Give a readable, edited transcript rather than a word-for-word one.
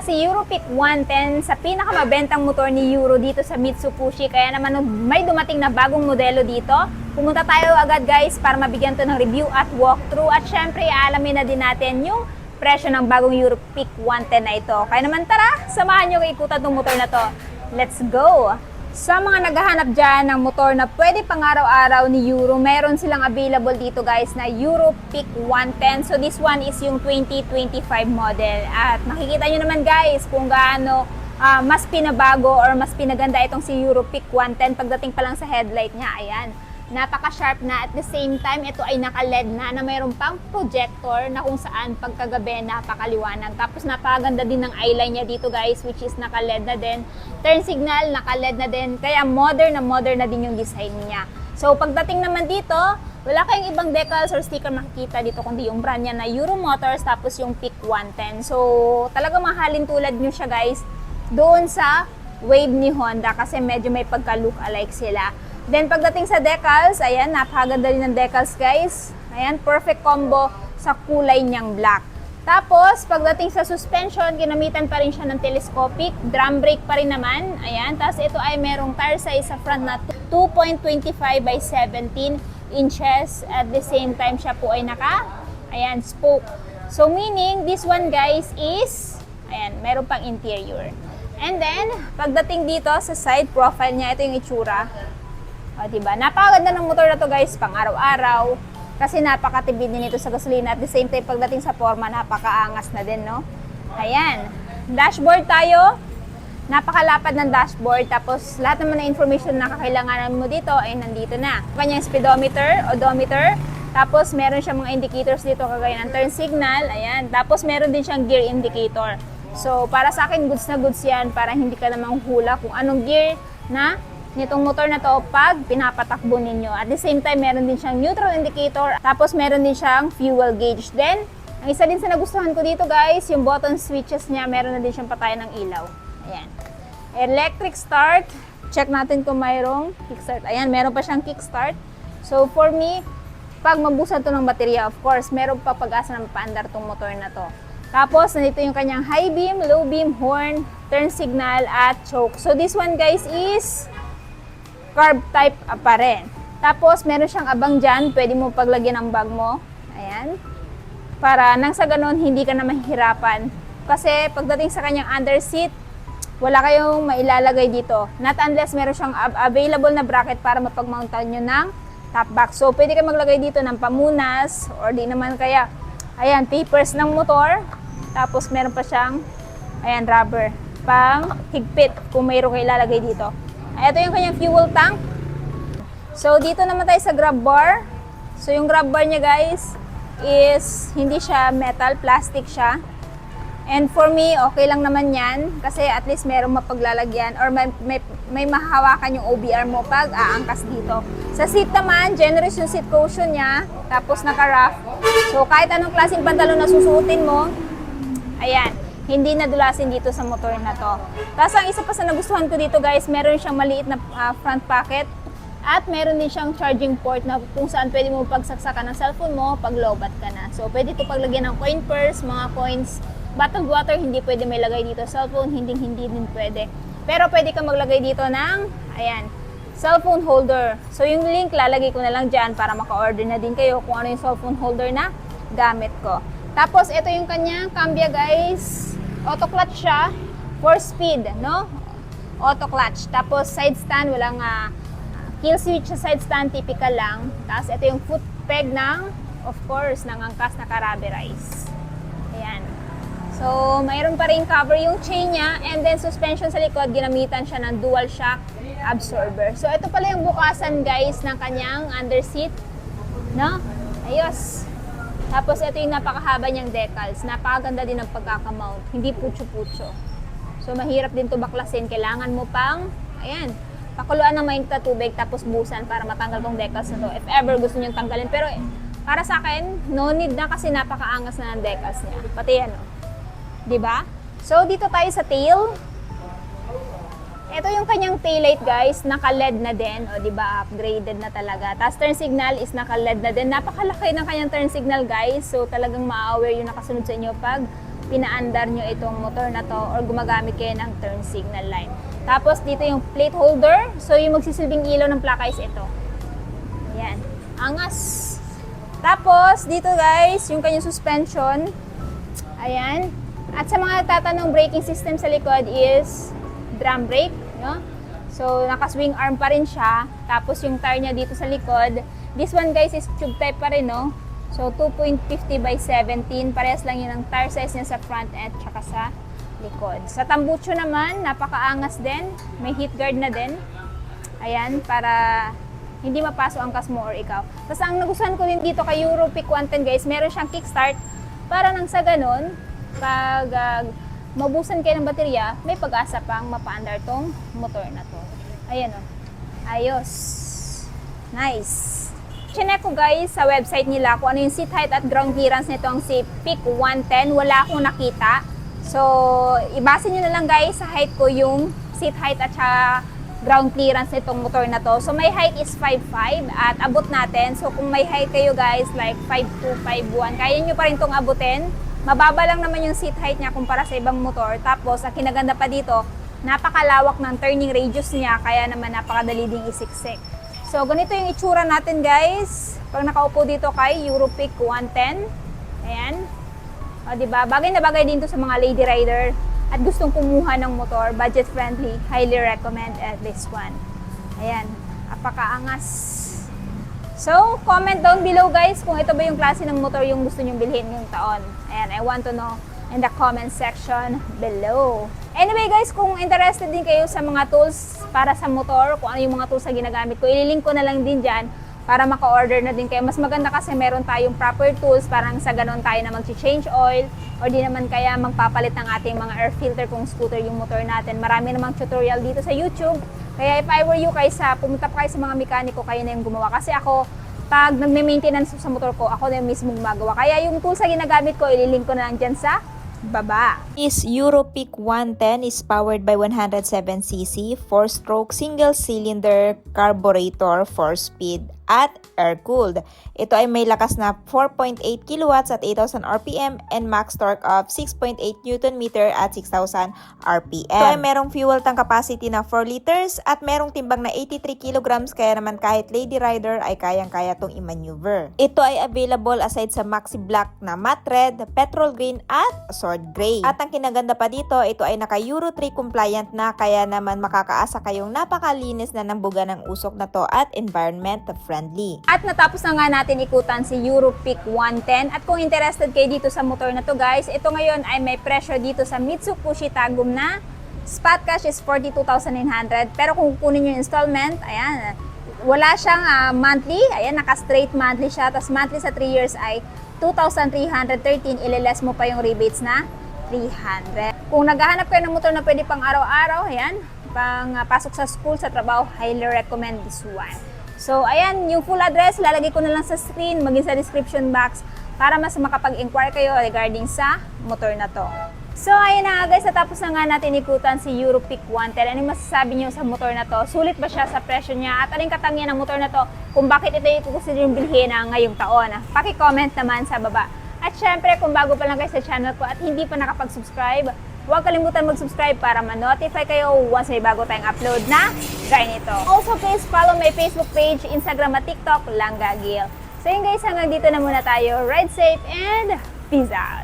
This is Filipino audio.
si Europeak 110 sa pinakamabentang motor ni Euro dito sa Mitsubishi. Kaya naman may dumating na bagong modelo dito, pumunta tayo agad guys para mabigyan to ng review at walkthrough. At syempre, alamin na din natin yung presyo ng bagong Europeak 110 na ito. Kaya naman tara, samahan nyo ikutan itong motor na to. Let's go! Sa mga naghahanap dyan ng motor na pwede pang araw-araw ni Euro, meron silang available dito guys na Europeak 110. So this one is yung 2025 model. At makikita nyo naman guys kung gaano mas pinabago or mas pinaganda itong si Europeak 110 pagdating pa lang sa headlight niya. Ayan, napaka-sharp na. At the same time, ito ay naka-LED na mayroon pang projector na kung saan pagkagabi napakaliwanag. Tapos napakaganda din ng eyeline niya dito guys, which is naka-LED na din. Turn signal, naka-LED na din. Kaya modern na din yung design niya. So pagdating naman dito, wala kayong ibang decals or sticker makikita dito kundi yung brand niya na Euro Motors tapos yung Peak 110. So talaga mahalin tulad nyo siya guys doon sa Wave ni Honda kasi medyo may pagka-look alike sila. Then pagdating sa decals, ayan, napakaganda rin ng decals guys. Ayan, perfect combo sa kulay niyang black. Tapos, pagdating sa suspension, ginamitan pa rin siya ng telescopic. Drum brake pa rin naman. Ayan, tapos ito ay merong tire size sa front na 2.25 by 17 inches. At the same time, siya po ay ayan, spoke. So, meaning, this one guys is, ayan, meron pang interior. And then, pagdating dito sa side profile niya, ito yung itsura. O, diba? Napakaganda ng motor na to guys, pang araw-araw. Kasi napakatipid din ito sa gasolina. At the same time, pagdating sa forma, napakaangas na din, no? Ayan. Dashboard tayo. Napakalapad ng dashboard. Tapos, lahat naman na information na kakailanganan mo dito ay nandito na. Kanyang speedometer, odometer. Tapos, meron siyang mga indicators dito kagaya ng turn signal. Ayan. Tapos, meron din siyang gear indicator. So, para sa akin, goods na goods yan. Para hindi ka namang hula kung anong gear na nitong motor na to pag pinapatakbo ninyo. At the same time, meron din siyang neutral indicator. Tapos, meron din siyang fuel gauge. Then, ang isa din sa nagustuhan ko dito guys, yung button switches niya, meron na din siyang patayan ng ilaw. Ayan. Electric start. Check natin kung mayroong kickstart. Ayan, meron pa siyang kickstart. So, for me, pag mabusan to ng baterya, of course, meron pa pag-asa na mapaandar tong motor na to. Tapos, nandito yung kanyang high beam, low beam, horn, turn signal, at choke. So, this one guys is carb type pa rin. Tapos, meron siyang abang dyan. Pwede mo paglagyan ng bag mo. Ayan. Para nang sa ganun, hindi ka na mahihirapan. Kasi, pagdating sa kanyang under seat, wala kayong mailalagay dito. Not unless meron siyang available na bracket para mapag-mountan nyo ng top box. So, pwede ka maglagay dito ng pamunas or di naman kaya, ayan, papers ng motor. Tapos, meron pa siyang, ayan, rubber. Pang higpit kung mayroon kayo ilalagay dito. Ito yung kanyang fuel tank. So, dito naman tayo sa grab bar. So, yung grab bar niya guys is hindi siya metal, plastic siya. And for me, okay lang naman yan. Kasi at least merong mapaglalagyan or may mahahawakan yung OBR mo pag aangkas dito. Sa seat naman, generous yung seat cushion niya. Tapos naka-rough. So, kahit anong klaseng pantalon na susuotin mo, ayan, hindi nadulasin dito sa motor na to. Tapos ang isa pa sa nagustuhan ko dito guys, meron siyang maliit na front pocket at meron din siyang charging port na kung saan pwede mo pagsaksakan ng cellphone mo pag lowbat ka na. So pwede ito paglagyan ng coin purse, mga coins, bottled water, hindi pwede may lagay dito. Cellphone, hindi din pwede. Pero pwede ka maglagay dito ng, ayan, cellphone holder. So yung link lalagay ko na lang dyan para maka-order na din kayo kung ano yung cellphone holder na gamit ko. Tapos, ito yung kanyang cambia guys. Auto clutch siya. 4 speed, no? Auto clutch. Tapos, side stand. Walang kill switch sa side stand. Typical lang. Tapos, ito yung foot peg ng, of course, ng angkas na caraberize. Ayan. So, mayroon pa rin cover yung chain niya. And then, suspension sa likod. Ginamitan siya ng dual shock absorber. So, ito pala yung bukasan guys ng kanyang underseat. No? Ayos. Tapos, ito yung napakahaba niyang decals. Napakaganda din ng pagkakamount. Hindi putyo-putyo. So, mahirap din ito baklasin. Kailangan mo pang, ayan, pakuluan ng mainit na tubig tapos busan para matanggal tong decals na to. If ever gusto niyong tanggalin. Pero, para sa akin, no need na kasi napakaangas na ng decals niya. Pati yan, oh. Diba? So, dito tayo sa tail. Ito yung kanyang taillight guys, naka-LED na din, o di ba, upgraded na talaga. Tapos turn signal is naka-LED na din. Napakalaki ng kanyang turn signal guys, so talagang ma-aware yung nakasunod sa inyo pag pinaandar nyo itong motor na to or gumagamit kayo ng turn signal light. Tapos dito yung plate holder. So yung magsisilbing ilaw ng plaka is ito. Ayan. Angas. Tapos dito guys, yung kanyang suspension. Ayan. At sa mga tatanong braking system sa likod is drum brake. No? So naka-swing arm pa rin siya. Tapos yung tire niya dito sa likod. This one guys is tube type pa rin, no? So 2.50 by 17. Parehas lang yun ang tire size niya sa front at saka sa likod. Sa tambucho naman, napakaangas din. May heat guard na din. Ayan, para hindi mapasok ang kas mo or ikaw. Tapos ang nagustuhan ko din dito kay Euro Peak 110 guys, meron siyang kickstart para nang sa ganun, pag maubusan kayo ng baterya, may pag-asa pang mapaandar tong motor na to. Ayan o. Ayos. Nice. Chinek ko guys sa website nila kung ano yung seat height at ground clearance nitong si Peak 110. Wala akong nakita. So, ibase nyo na lang guys sa height ko yung seat height at saka ground clearance nitong motor na to. So, my height is 5'5" at abot natin. So, kung may height kayo guys, like 5'2", 5'1", kaya nyo pa rin itong abutin. Mababa lang naman yung seat height niya kumpara sa ibang motor. Tapos, ang kinaganda pa dito, napakalawak ng turning radius niya, kaya naman napakadali ding isiksik. So, ganito yung itsura natin guys. Pag nakaupo dito kay Euro Peak 110. Ayan. O, diba? Bagay na bagay din to sa mga lady rider at gustong kumuha ng motor, budget friendly, highly recommend at this one. Ayan, apakaangas. So, comment down below guys kung ito ba yung klase ng motor yung gusto nyong bilhin ngayong taon. Ayan, I want to know in the comment section below. Anyway guys, kung interested din kayo sa mga tools para sa motor, kung ano yung mga tools na ginagamit ko, ililink ko na lang din dyan para maka-order na din kayo. Mas maganda kasi meron tayong proper tools, parang sa ganon tayo na mag-change oil or di naman kaya magpapalit ng ating mga air filter kung scooter yung motor natin. Marami namang tutorial dito sa YouTube. Kaya if I were you guys, pumunta pa kayo sa mga mekaniko, kayo na yung gumawa. Kasi ako, pag nagme-maintenance sa motor ko, ako na yung mismo gumagawa. Kaya yung tools na ginagamit ko, ililink ko na lang dyan sa baba. This Euro Peak 110 is powered by 107cc 4-stroke single-cylinder carburetor 4-speed at air-cooled. Ito ay may lakas na 4.8 kilowatts at 8,000 RPM and max torque of 6.8 Newton meter at 6,000 RPM. Ito ay merong fuel tank capacity na 4 liters at merong timbang na 83 kilograms, kaya naman kahit lady rider ay kayang-kaya tong i-maneuver. Ito ay available aside sa Maxi Black na matte red, petrol green at sword gray. At ang kinaganda pa dito, ito ay naka Euro 3 compliant na, kaya naman makakaasa kayong napakalinis na ng buga ng usok na to at environment friendly. At natapos na nga natin ikutan si Euro Peak 110. At kung interested kayo dito sa motor na to guys, ito ngayon ay may presyo dito sa Mitsubishi Tagum na spot cash is 42,900. Pero kung kunin yung installment, ayan, wala siyang monthly. Ayan, naka-straight monthly siya. Tapos monthly sa 3 years ay 2,313. Ililess mo pa yung rebates na 300. Kung naghahanap kayo ng motor na pwede pang araw-araw, ayan, pang pasok sa school, sa trabaho, highly recommend this one. So, ayan, yung full address, lalagay ko na lang sa screen, maging sa description box, para mas makapag-inquire kayo regarding sa motor na to. So, ayun na nga guys, natapos na nga natin ikutan si Euro Peak 110. Ano yung masasabi nyo sa motor na to? Sulit ba siya sa presyo niya? At anong katangian ng motor na to kung bakit ito yung consider yung bilhin na ngayong taon? Paki-comment naman sa baba. At syempre, kung bago pa lang kayo sa channel ko at hindi pa nakapag-subscribe, huwag kalimutan mag-subscribe para ma-notify kayo once may bago tayong upload na gaya nito. Also, please follow my Facebook page, Instagram at TikTok, Langga Gil. So yun guys, hanggang dito na muna tayo. Ride safe and peace out!